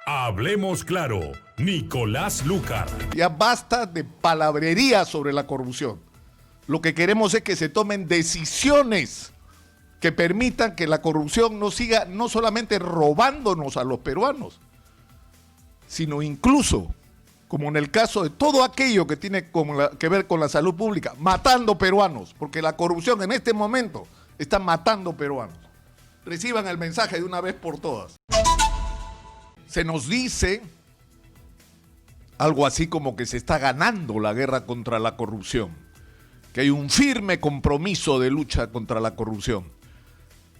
Hablemos claro, Nicolás Lucar. Ya basta de palabrería sobre la corrupción. Lo que queremos es que se tomen decisiones que permitan que la corrupción no siga no solamente robándonos a los peruanos, sino incluso, como en el caso de todo aquello que tiene que ver con la salud pública, matando peruanos, porque la corrupción en este momento está matando peruanos. Reciban el mensaje de una vez por todas. Se nos dice algo así como que se está ganando la guerra contra la corrupción, que hay un firme compromiso de lucha contra la corrupción.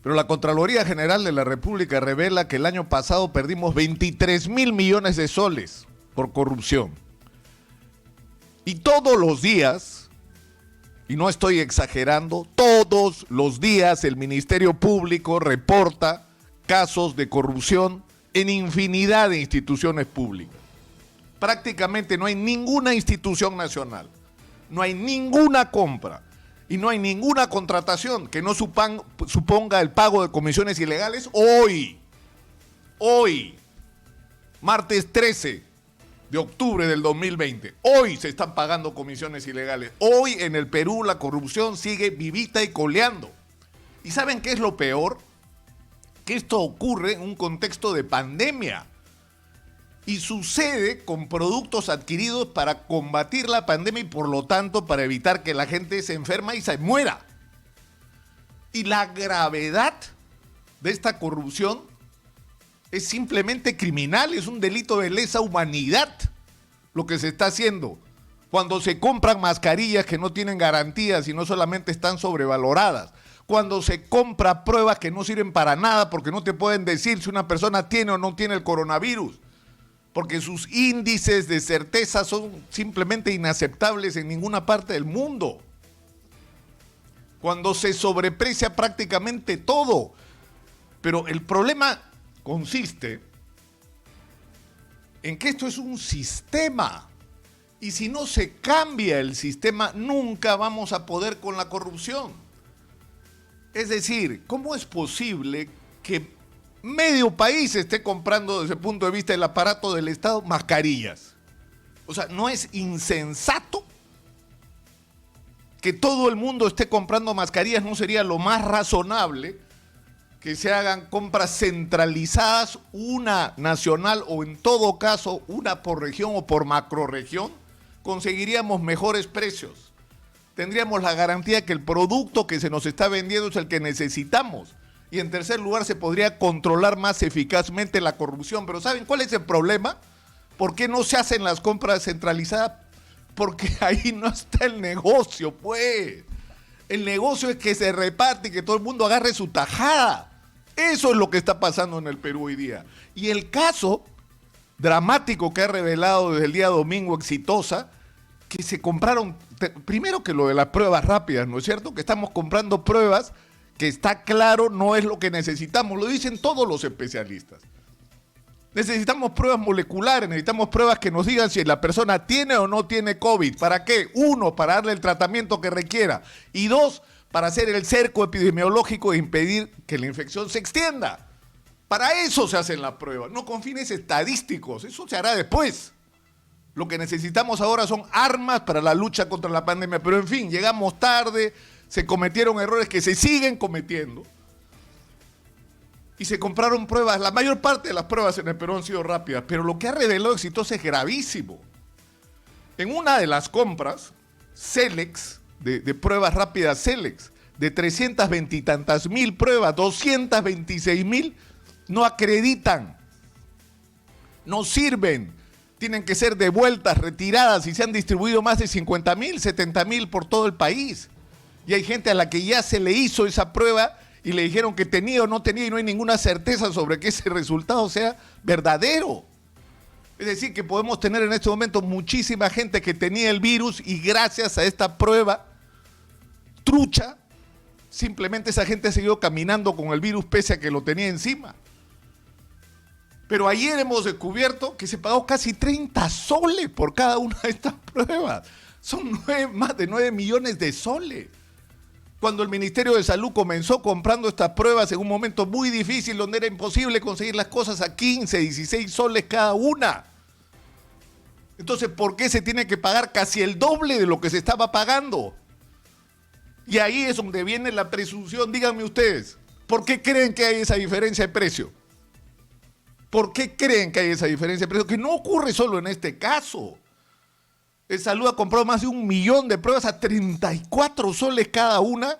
Pero la Contraloría General de la República revela que el año pasado perdimos 23.000 millones de soles por corrupción. Y todos los días, y no estoy exagerando, todos los días el Ministerio Público reporta casos de corrupción en infinidad de instituciones públicas. Prácticamente no hay ninguna institución nacional, no hay ninguna compra y no hay ninguna contratación que no suponga el pago de comisiones ilegales hoy, martes 13 de octubre del 2020. Hoy se están pagando comisiones ilegales. Hoy en el Perú la corrupción sigue vivita y coleando. ¿Y saben qué es lo peor? Que esto ocurre en un contexto de pandemia y sucede con productos adquiridos para combatir la pandemia y por lo tanto para evitar que la gente se enferma y se muera. Y la gravedad de esta corrupción es simplemente criminal, es un delito de lesa humanidad lo que se está haciendo cuando se compran mascarillas que no tienen garantías y no solamente están sobrevaloradas. Cuando se compra pruebas que no sirven para nada porque no te pueden decir si una persona tiene o no tiene el coronavirus, porque sus índices de certeza son simplemente inaceptables en ninguna parte del mundo. Cuando se sobreprecia prácticamente todo. Pero el problema consiste en que esto es un sistema. Y si no se cambia el sistema, nunca vamos a poder con la corrupción. Es decir, ¿cómo es posible que medio país esté comprando desde el punto de vista del aparato del Estado mascarillas? O sea, ¿no es insensato que todo el mundo esté comprando mascarillas? ¿No sería lo más razonable que se hagan compras centralizadas, una nacional o en todo caso una por región o por macrorregión? Conseguiríamos mejores precios. Tendríamos la garantía que el producto que se nos está vendiendo es el que necesitamos. Y en tercer lugar, se podría controlar más eficazmente la corrupción. Pero ¿saben cuál es el problema? ¿Por qué no se hacen las compras centralizadas? Porque ahí no está el negocio, pues. El negocio es que se reparte y que todo el mundo agarre su tajada. Eso es lo que está pasando en el Perú hoy día. Y el caso dramático que ha revelado desde el día domingo Exitosa, que se compraron, primero que lo de las pruebas rápidas, ¿no es cierto? Que estamos comprando pruebas que está claro no es lo que necesitamos, lo dicen todos los especialistas. Necesitamos pruebas moleculares, necesitamos pruebas que nos digan si la persona tiene o no tiene COVID. ¿Para qué? Uno, para darle el tratamiento que requiera. Y dos, para hacer el cerco epidemiológico e impedir que la infección se extienda. Para eso se hacen las pruebas, no con fines estadísticos, eso se hará después. Lo que necesitamos ahora son armas para la lucha contra la pandemia. Pero en fin, llegamos tarde, se cometieron errores que se siguen cometiendo. Y se compraron pruebas, la mayor parte de las pruebas en el Perú han sido rápidas. Pero lo que ha revelado Exitosa es gravísimo. En una de las compras, Celex, de pruebas rápidas Celex, de 320 y tantas mil pruebas, 226.000 no acreditan, no sirven. Tienen que ser devueltas, retiradas y se han distribuido más de 50.000, 70.000 por todo el país. Y hay gente a la que ya se le hizo esa prueba y le dijeron que tenía o no tenía y no hay ninguna certeza sobre que ese resultado sea verdadero. Es decir, que podemos tener en este momento muchísima gente que tenía el virus y gracias a esta prueba trucha, simplemente esa gente siguió caminando con el virus pese a que lo tenía encima. Pero ayer hemos descubierto que se pagó casi 30 soles por cada una de estas pruebas. Son más de 9 millones de soles. cuando el Ministerio de Salud comenzó comprando estas pruebas en un momento muy difícil donde era imposible conseguir las cosas a 15, 16 soles cada una. Entonces, ¿por qué se tiene que pagar casi el doble de lo que se estaba pagando? Y ahí es donde viene la presunción. Díganme ustedes, ¿por qué creen que hay esa diferencia de precio? ¿Por qué creen que hay esa diferencia de precio? Que no ocurre solo en este caso. El Salud ha comprado más de 1 millón de pruebas a 34 soles cada una,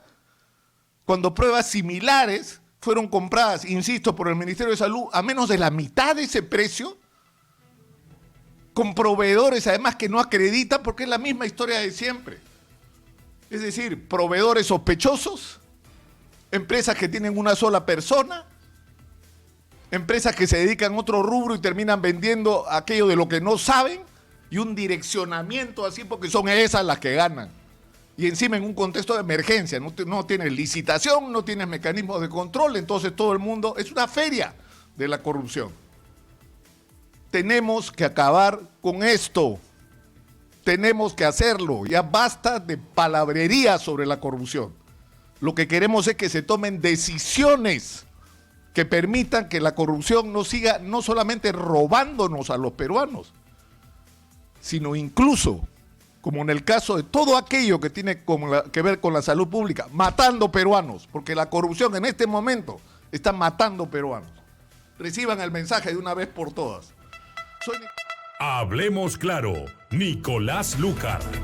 cuando pruebas similares fueron compradas, insisto, por el Ministerio de Salud a menos de la mitad de ese precio, con proveedores además que no acreditan, porque es la misma historia de siempre. Es decir, proveedores sospechosos, empresas que tienen una sola persona, empresas que se dedican a otro rubro y terminan vendiendo aquello de lo que no saben, y un direccionamiento así porque son esas las que ganan. Y encima en un contexto de emergencia, no tienes licitación, no tienes mecanismos de control, entonces todo el mundo es una feria de la corrupción. Tenemos que acabar con esto. Tenemos que hacerlo. Ya basta de palabrería sobre la corrupción. Lo que queremos es que se tomen decisiones que permitan que la corrupción no siga no solamente robándonos a los peruanos, sino incluso, como en el caso de todo aquello que tiene que ver con la salud pública, matando peruanos, porque la corrupción en este momento está matando peruanos. Reciban el mensaje de una vez por todas. Hablemos claro, Nicolás Lúcar.